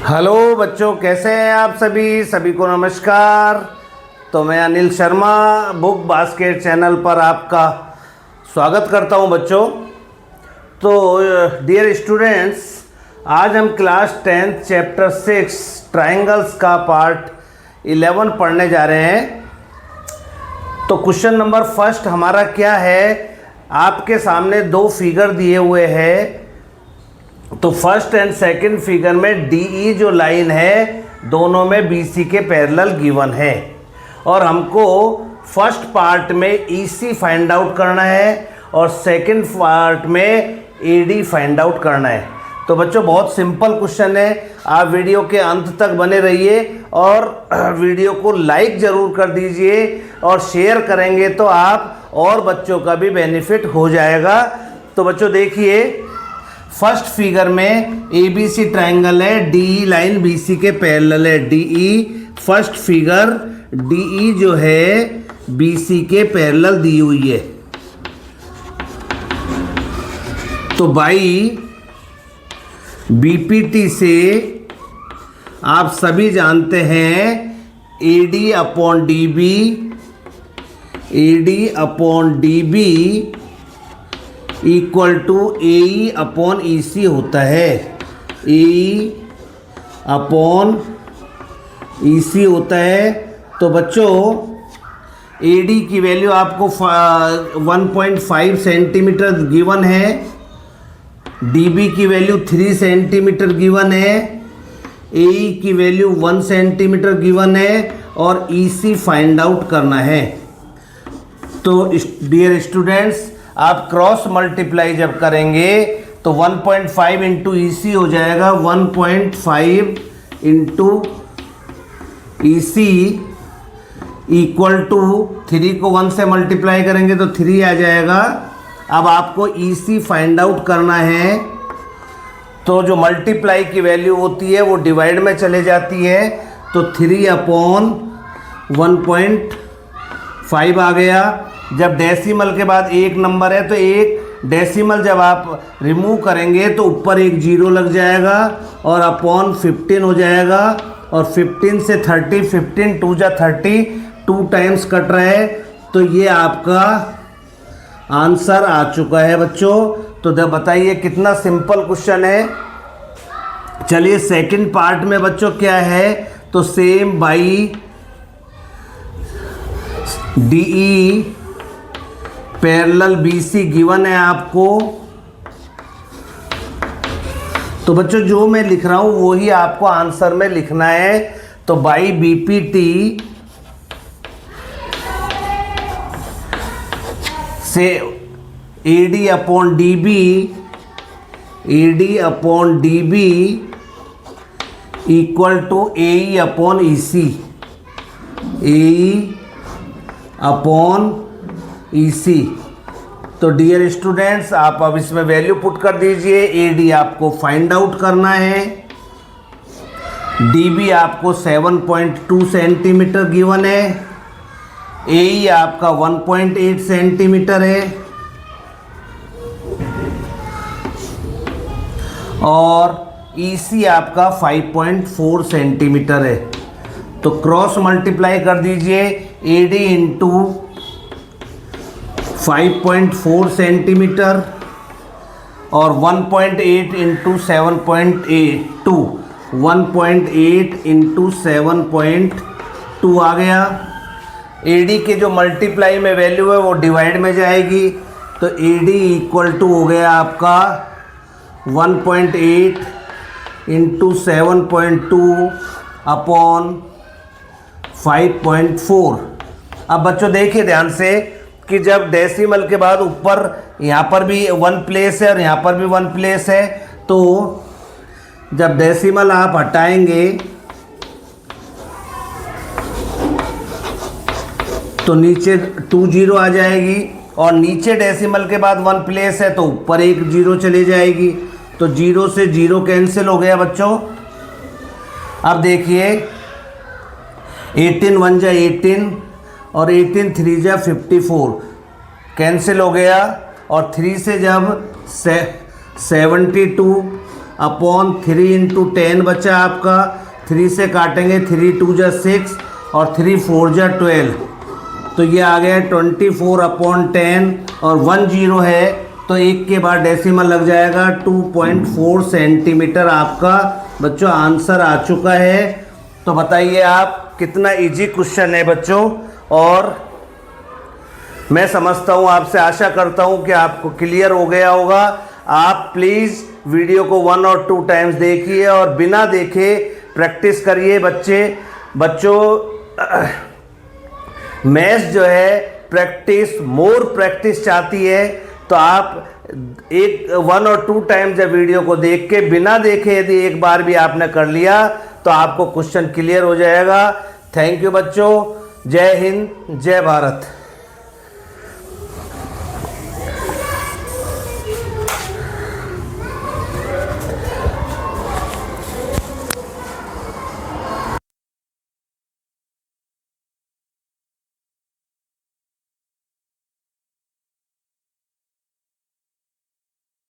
Hello बच्चों, कैसे हैं आप सभी को नमस्कार। तो मैं Anil Sharma book basket channel पर आपका स्वागत करता हूं बच्चों। तो डियर स्टूडेंट्स, आज हम क्लास 10 चैप्टर 6 ट्रायंगल्स का पार्ट 11 पढ़ने जा रहे हैं। तो क्वेश्चन नंबर फर्स्ट हमारा क्या है, आपके सामने दो फिगर दिए हुए हैं। तो फर्स्ट एंड सेकंड फिगर में DE जो लाइन है दोनों में BC के पैरेलल गिवन है और हमको फर्स्ट पार्ट में EC फाइंड आउट करना है और सेकंड पार्ट में AD फाइंड आउट करना है। तो बच्चों बहुत सिंपल क्वेश्चन है, आप वीडियो के अंत तक बने रहिए और वीडियो को लाइक ज़रूर कर दीजिए और शेयर करेंगे तो आप और बच्चों का भी बेनिफिट हो जाएगा। तो बच्चों देखिए, फर्स्ट फिगर में ABC ट्रायंगल है, DE लाइन BC के पैरेलल है। DE फर्स्ट फिगर DE जो है BC के पैरेलल दी हुई है। तो बाई BPT से आप सभी जानते हैं AD upon DB equal to AE upon EC होता है। AE अपॉन EC होता है। तो बच्चों AD की वैल्यू आपको 1.5 सेंटीमीटर गिवन है, DB की वैल्यू 3 सेंटीमीटर गिवन है, AE की वैल्यू 1 सेंटीमीटर गिवन है और EC फाइंड आउट करना है। तो डियर स्टूडेंट्स, आप क्रॉस मल्टीप्लाई जब करेंगे तो 1.5 इंटू EC हो जाएगा, 1.5 इंटू EC इक्वल टू 3 को 1 से मल्टीप्लाई करेंगे तो 3 आ जाएगा। अब आपको EC फाइंड आउट करना है। तो जो मल्टीप्लाई की वैल्यू होती है वो डिवाइड में चले जाती है। तो 3 अपॉन 1.5 आ गया। जब डेसिमल के बाद एक नंबर है तो एक डेसिमल जब आप रिमूव करेंगे तो ऊपर एक जीरो लग जाएगा और अपॉन 15 हो जाएगा और 15 से 30, 15 2 जा 30, 2 टाइम्स कट रहा है। तो ये आपका आंसर आ चुका है बच्चों। तो बताइए कितना सिंपल क्वेश्चन है। चलिए सेकंड पार्ट में बच्चों क्या है, तो same by DE parallel BC given है आपको। तो बच्चों जो मैं लिख रहा हूं वो ही आपको आंसर में लिखना है। तो बाई BPT से AD upon DB equal to AE upon EC, AE upon EC। तो डियर स्टूडेंट्स, आप अब इसमें वैल्यू पुट कर दीजिए। AD आपको फाइंड आउट करना है, DB आपको 7.2 सेंटीमीटर गिवन है, AE आपका 1.8 सेंटीमीटर है और EC आपका 5.4 सेंटीमीटर है। तो क्रॉस मल्टीप्लाई कर दीजिए, AD इंटू 5.4 सेंटीमीटर और 1.8 इंटू 7.2, 1.8 इंटू 7.2 आ गया। AD के जो मल्टीप्लाई में वैल्यू है वो डिवाइड में जाएगी। तो AD इक्वल टू हो गया आपका 1.8 इंटू 7.2 अपॉन 5.4। अब बच्चों देखिए ध्यान से कि जब डेसिमल के बाद ऊपर यहाँ पर भी 1 प्लेस है और यहाँ पर भी 1 प्लेस है, तो जब डेसिमल आप हटाएंगे तो नीचे 2 जीरो आ जाएगी और नीचे डेसिमल के बाद 1 प्लेस है तो ऊपर एक जीरो चली जाएगी। तो जीरो से जीरो कैंसिल हो गया बच्चों। अब देखिए 18 1 जा 18 और 18 3 जा 54 कैंसिल हो गया और 3 से जब 72 अपॉन 3 इंटू 10 बचा आपका, 3 से काटेंगे 3 2 जा 6 और 3 4 जा 12, तो ये आ गया 24 अपॉन 10 और 1 जीरो है तो एक के बाद डेसिमल लग जाएगा। 2.4 सेंटीमीटर आपका बच्चों आंसर आ चुका है। तो बताइए आप, कितना इजी क्वेश्चन है बच्चों। और मैं समझता हूँ, आपसे आशा करता हूँ कि आपको क्लियर हो गया होगा। आप प्लीज़ वीडियो को 1 और 2 टाइम्स देखिए और बिना देखे प्रैक्टिस करिए बच्चों मैथ्स जो है प्रैक्टिस, मोर प्रैक्टिस चाहती है। तो आप 1 और 2 टाइम्स जब वीडियो को देख के, बिना देखे यदि एक बार भी आपने कर लिया तो आपको क्वेश्चन क्लियर हो जाएगा। थैंक यू बच्चों। जय हिंद, जय भारत।